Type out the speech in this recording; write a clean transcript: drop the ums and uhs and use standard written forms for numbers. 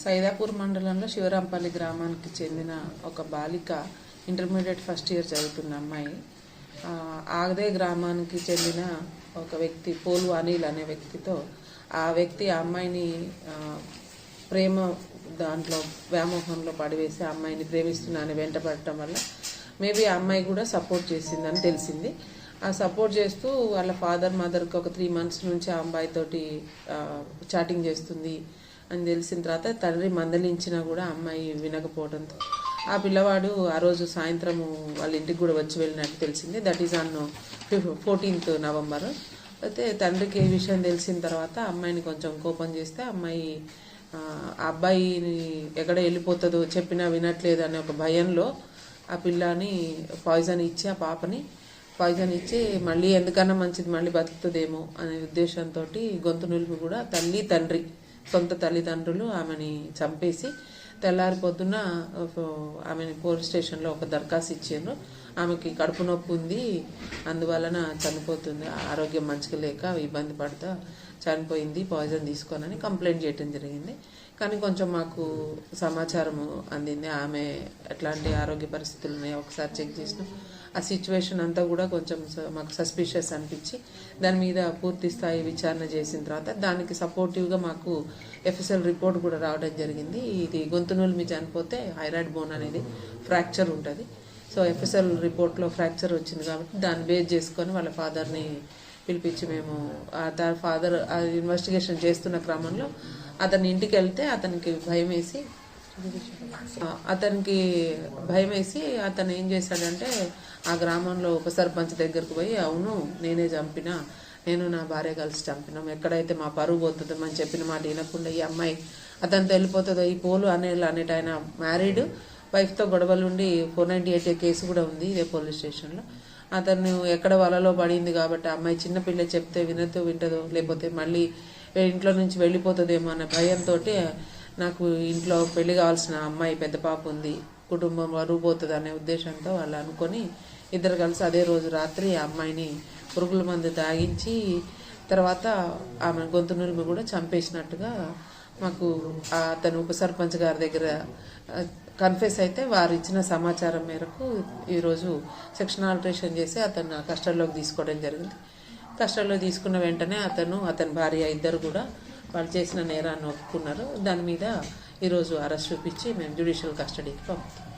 సైదాపూర్ మండలంలో శివరాంపల్లి గ్రామానికి చెందిన ఒక బాలిక ఇంటర్మీడియట్ ఫస్ట్ ఇయర్ చదువుతున్న అమ్మాయి. ఆగదే గ్రామానికి చెందిన ఒక వ్యక్తి పోలు అనిల్ అనే వ్యక్తితో ఆ వ్యక్తి ఆ అమ్మాయిని ప్రేమ దాంట్లో వ్యామోహంలో పడివేసి ఆ అమ్మాయిని ప్రేమిస్తున్నానని వెంటపడటం వల్ల మేబీ ఆ అమ్మాయి కూడా సపోర్ట్ చేసిందని తెలిసింది. ఆ సపోర్ట్ చేస్తూ వాళ్ళ ఫాదర్ మదర్కి ఒక 3 months నుంచి ఆ అమ్మాయితోటి చాటింగ్ చేస్తుంది అని తెలిసిన తర్వాత తండ్రి మందలించినా కూడా అమ్మాయి వినకపోవడంతో ఆ పిల్లవాడు ఆ రోజు సాయంత్రము వాళ్ళ ఇంటికి కూడా వచ్చి వెళ్ళినట్టు తెలిసింది. That is on 14th November. అయితే తండ్రికి ఏ విషయం తెలిసిన తర్వాత అమ్మాయిని కొంచెం కోపం చేస్తే అమ్మాయి ఆ అబ్బాయిని ఎక్కడ వెళ్ళిపోతుందో చెప్పినా వినట్లేదు అనే ఒక భయంలో ఆ పిల్లని పాయిజన్ ఇచ్చి ఆ పాపని పాయిజన్ ఇచ్చి మళ్ళీ ఎందుకన్నా మంచిది మళ్ళీ బతుకుతుందేమో అనే ఉద్దేశంతో గొంతు నులుపు కూడా తల్లి తండ్రి సొంత తల్లిదండ్రులు ఆమెని చంపేసి తెల్లారి పొద్దున్న ఆమెని పోలీస్ స్టేషన్లో ఒక దరఖాస్తు ఇచ్చారు. ఆమెకి కడుపు నొప్పి ఉంది, అందువలన చనిపోతుంది, ఆరోగ్యం మంచిగా లేక ఇబ్బంది పడుతూ చనిపోయింది పాయిజన్ తీసుకోనని కంప్లైంట్ చేయడం జరిగింది. కానీ కొంచెం మాకు సమాచారం అందింది ఆమె ఎట్లాంటి ఆరోగ్య పరిస్థితులు ఉన్నాయో ఒకసారి చెక్ చేసినాం. ఆ సిచ్యువేషన్ అంతా కూడా కొంచెం మాకు సస్పిషియస్ అనిపించి దాని మీద పూర్తి స్థాయి విచారణ చేసిన తర్వాత దానికి సపోర్టివ్గా మాకు ఎఫ్ఎస్ఎల్ రిపోర్ట్ కూడా రావడం జరిగింది. ఇది గొంతు నూలు చనిపోతే థైరాయిడ్ బోన్ అనేది ఫ్రాక్చర్ ఉంటుంది. సో ఎఫ్ఎస్ఎల్ రిపోర్ట్లో ఫ్రాక్చర్ వచ్చింది కాబట్టి దాన్ని బేస్ చేసుకొని వాళ్ళ ఫాదర్ని పిలిపించి మేము ఫాదర్ ఇన్వెస్టిగేషన్ చేస్తున్న క్రమంలో అతని ఇంటికి వెళ్తే అతనికి భయం వేసి అతను ఏం చేశాడంటే ఆ గ్రామంలో ఉప సర్పంచ్ దగ్గరకు పోయి అవును నేనే చంపినా, నేను నా భార్య కలిసి చంపినాం, ఎక్కడైతే మా పరువు పోతుందో మనం చెప్పిన మాట వినకుండా ఈ అమ్మాయి అతనితో వెళ్ళిపోతుందో. ఈ పోలు అనేట ఆయన మ్యారీడ్ వైఫ్తో గొడవలుండి 498 కేసు కూడా ఉంది ఇదే పోలీస్ స్టేషన్లో. అతను ఎక్కడ వలలో పడింది కాబట్టి అమ్మాయి చిన్నపిల్ల చెప్తే వింటదో లేకపోతే మళ్ళీ ఇంట్లో నుంచి వెళ్ళిపోతుందేమో అనే భయంతో నాకు ఇంట్లో పెళ్లి కావాల్సిన అమ్మాయి పెద్ద పాప ఉంది, కుటుంబం వరువు పోతుంది అనే ఉద్దేశంతో వాళ్ళు అనుకొని ఇద్దరు కలిసి అదే రోజు రాత్రి ఆ అమ్మాయిని పురుగుల మందు తాగించి తర్వాత ఆమె గొంతు నులిమి కూడా చంపేసినట్టుగా మాకు అతను ఉప సర్పంచ్ గారి దగ్గర కన్ఫెస్ అయితే వారు ఇచ్చిన సమాచారం మేరకు ఈరోజు సెక్షన్ ఆల్టరేషన్ చేసి అతను కస్టడీలోకి తీసుకోవడం జరిగింది. కస్టడీలో తీసుకున్న వెంటనే అతని భార్య ఇద్దరు కూడా వాళ్ళు చేసిన నేరాన్ని ఒప్పుకున్నారు. దాని మీద ఈరోజు అరెస్ట్ చూపించి మేము జ్యుడిషియల్ కస్టడీకి పంపుతాం.